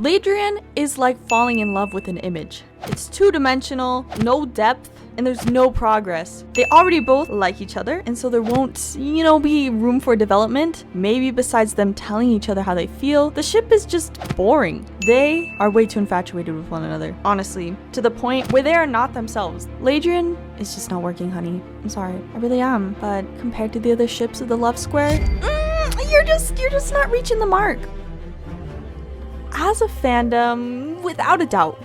Ladrien is like falling in love with an image. It's two-dimensional, no depth, and there's no progress. They already both like each other, and so there won't, be room for development. Maybe besides them telling each other how they feel, the ship is just boring. They are way too infatuated with one another, honestly, to the point where they are not themselves. Ladrien is just not working, honey. I'm sorry, I really am. But compared to the other ships of the Love Square, you're just not reaching the mark. As a fandom, without a doubt,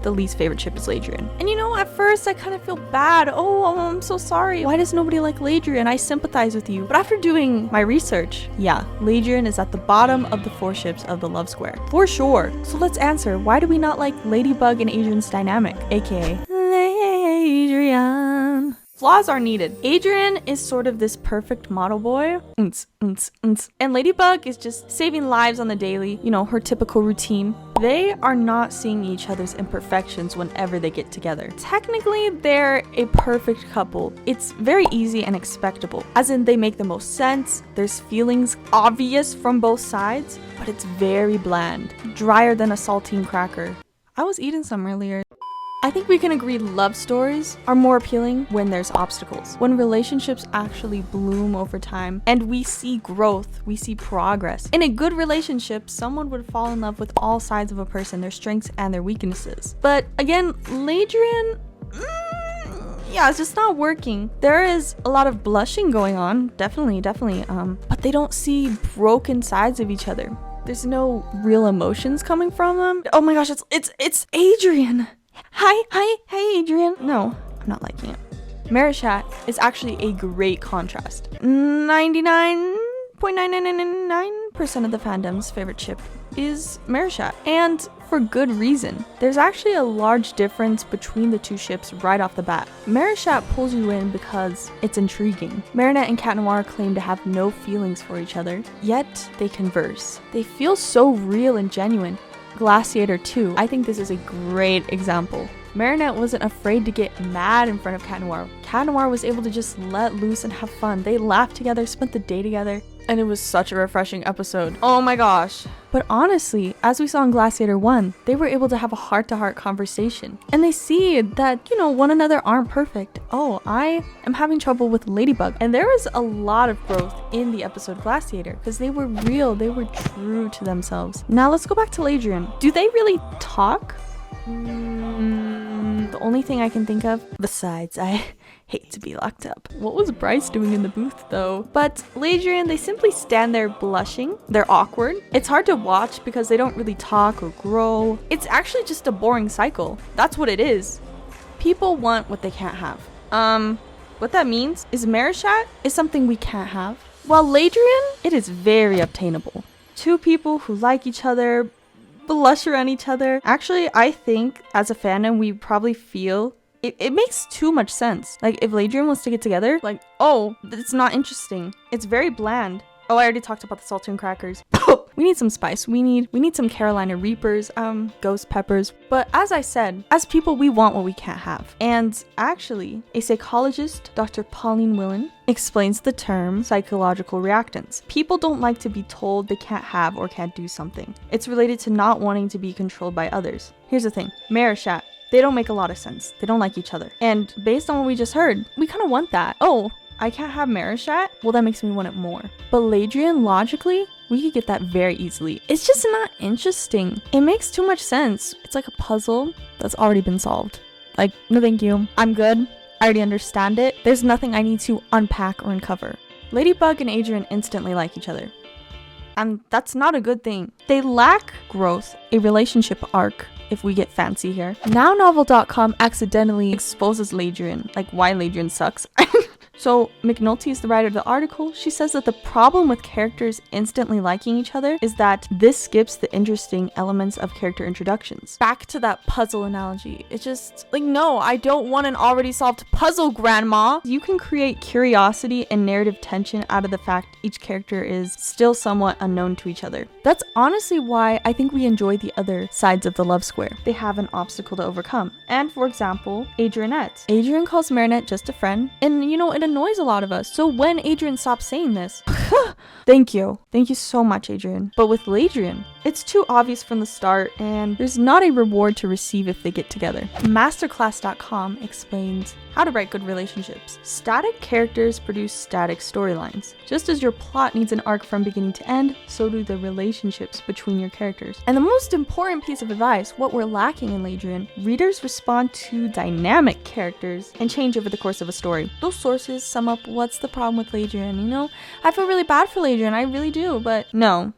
the least favorite ship is Ladrien. And at first I kind of feel bad. Oh, I'm so sorry. Why does nobody like Ladrien? I sympathize with you. But after doing my research, yeah, Ladrien is at the bottom of the 4 ships of the Love Square. For sure. So let's answer, why do we not like Ladybug and Adrien's dynamic? AKA Ladrien. Flaws are needed. Adrien is sort of this perfect model boy. And Ladybug is just saving lives on the daily, her typical routine. They are not seeing each other's imperfections whenever they get together. Technically, they're a perfect couple. It's very easy and expectable, as in they make the most sense. There's feelings obvious from both sides, but it's very bland, drier than a saltine cracker. I was eating some earlier. I think we can agree love stories are more appealing when there's obstacles, when relationships actually bloom over time and we see growth, we see progress. In a good relationship, someone would fall in love with all sides of a person, their strengths and their weaknesses. But again, Ladrien, it's just not working. There is a lot of blushing going on, definitely, but they don't see broken sides of each other. There's no real emotions coming from them. Oh my gosh, it's Adrien. Hi, Adrien. No, I'm not liking it. Marichat is actually a great contrast. 99.9999% of the fandom's favorite ship is Marichat, and for good reason. There's actually a large difference between the 2 ships right off the bat. Marichat pulls you in because it's intriguing. Marinette and Cat Noir claim to have no feelings for each other, yet they converse. They feel so real and genuine. Glaciator 2, I think this is a great example. Marinette wasn't afraid to get mad in front of Cat Noir. Cat Noir was able to just let loose and have fun. They laughed together, spent the day together, and it was such a refreshing episode. Oh my gosh. But honestly, as we saw in Glaciator 1, they were able to have a heart-to-heart conversation. And they see that, one another aren't perfect. Oh, I am having trouble with Ladybug. And there was a lot of growth in the episode Glaciator because they were real, they were true to themselves. Now let's go back to Ladrien. Do they really talk? The only thing I can think of, besides I hate to be locked up. What was Bryce doing in the booth though? But Ladrien, they simply stand there blushing. They're awkward. It's hard to watch because they don't really talk or grow. It's actually just a boring cycle. That's what it is. People want what they can't have. What that means is Marichat is something we can't have, while Ladrien, it is very obtainable. 2 people who like each other, blush around each other. Actually, I think as a fandom, we probably feel it makes too much sense. Like if Ladrien wants to get together, it's not interesting. It's very bland. Oh, I already talked about the saltine crackers. We need some spice. We need some Carolina Reapers, ghost peppers. But as I said, as people, we want what we can't have. And actually, a psychologist, Dr. Pauline Willen, explains the term psychological reactance. People don't like to be told they can't have or can't do something. It's related to not wanting to be controlled by others. Here's the thing, Marichat, they don't make a lot of sense. They don't like each other. And based on what we just heard, we kind of want that. Oh, I can't have Marichat? Well, that makes me want it more. But Ladrien, logically, we could get that very easily. It's just not interesting. It makes too much sense. It's like a puzzle that's already been solved. Like, no thank you. I'm good. I already understand it. There's nothing I need to unpack or uncover. Ladybug and Adrien instantly like each other. And that's not a good thing. They lack growth, a relationship arc, if we get fancy here. NowNovel.com accidentally exposes Ladrien, like why Ladrien sucks. So McNulty is the writer of the article. She says that the problem with characters instantly liking each other is that this skips the interesting elements of character introductions. Back to that puzzle analogy. It's just like, no, I don't want an already solved puzzle, Grandma. You can create curiosity and narrative tension out of the fact each character is still somewhat unknown to each other. That's honestly why I think we enjoy the other sides of the Love Square. They have an obstacle to overcome. And for example, Adrinette. Adrien calls Marinette just a friend, and it annoys a lot of us. So when Adrien stops saying this, thank you so much, Adrien. But with Ladrien, it's too obvious from the start, and there's not a reward to receive if they get together. Masterclass.com explains how to write good relationships. Static characters produce static storylines. Just as your plot needs an arc from beginning to end, so do the relationships between your characters. And the most important piece of advice, what we're lacking in Ladrien, readers respond to dynamic characters and change over the course of a story. Those sources sum up what's the problem with Ladrien. You know, I feel really bad for Ladrien, I really do, but no,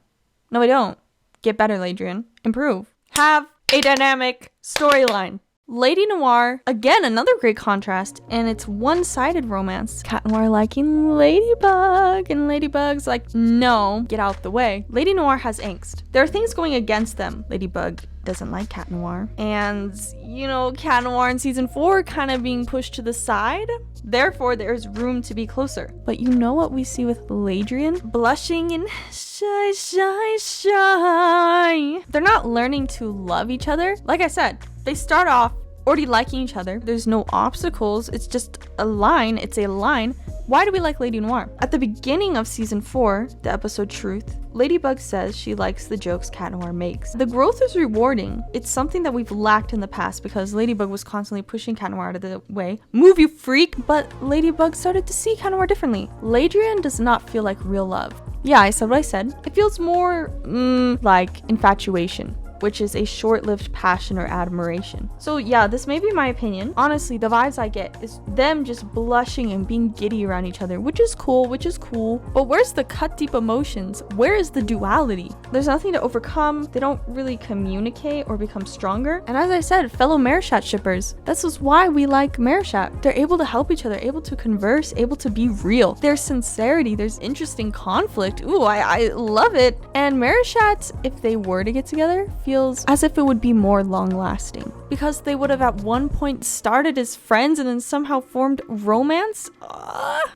I don't. Get better, Ladrien. Improve. Have a dynamic storyline. Lady Noir, again, another great contrast, and it's one-sided romance. Cat Noir liking Ladybug, and Ladybug's like, no, get out the way. Lady Noir has angst. There are things going against them. Ladybug doesn't like Cat Noir, and, you know, Cat Noir in season 4 kind of being pushed to the side. Therefore, there's room to be closer. But you know what we see with Ladrien? Blushing and shy. They're not learning to love each other. Like I said, they start off already liking each other. There's no obstacles. It's just a line. It's a line. Why do we like Lady Noir? At the beginning of season 4, the episode Truth, Ladybug says she likes the jokes Cat Noir makes. The growth is rewarding. It's something that we've lacked in the past because Ladybug was constantly pushing Cat Noir out of the way. Move, you freak! But Ladybug started to see Cat Noir differently. Ladrien does not feel like real love. Yeah, I said what I said. It feels more, like infatuation, which is a short-lived passion or admiration. So yeah, this may be my opinion. Honestly, the vibes I get is them just blushing and being giddy around each other, which is cool. But where's the cut-deep emotions? Where is the duality? There's nothing to overcome. They don't really communicate or become stronger. And as I said, fellow Marichat shippers, this is why we like Marichat. They're able to help each other, able to converse, able to be real. There's sincerity, there's interesting conflict. Ooh, I love it. And Marichat, if they were to get together, feels as if it would be more long-lasting, because they would have at one point started as friends and then somehow formed romance.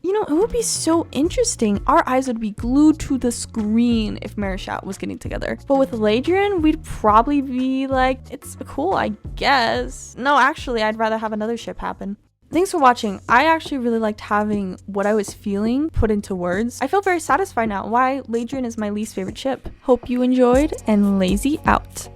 You know, it would be so interesting. Our eyes would be glued to the screen if Marichat was getting together. But with Ladrien, we'd probably be like, it's cool, I guess. No, actually, I'd rather have another ship happen. Thanks for watching. I actually really liked having what I was feeling put into words. I feel very satisfied now why Ladrien is my least favorite ship. Hope you enjoyed, and lazy out.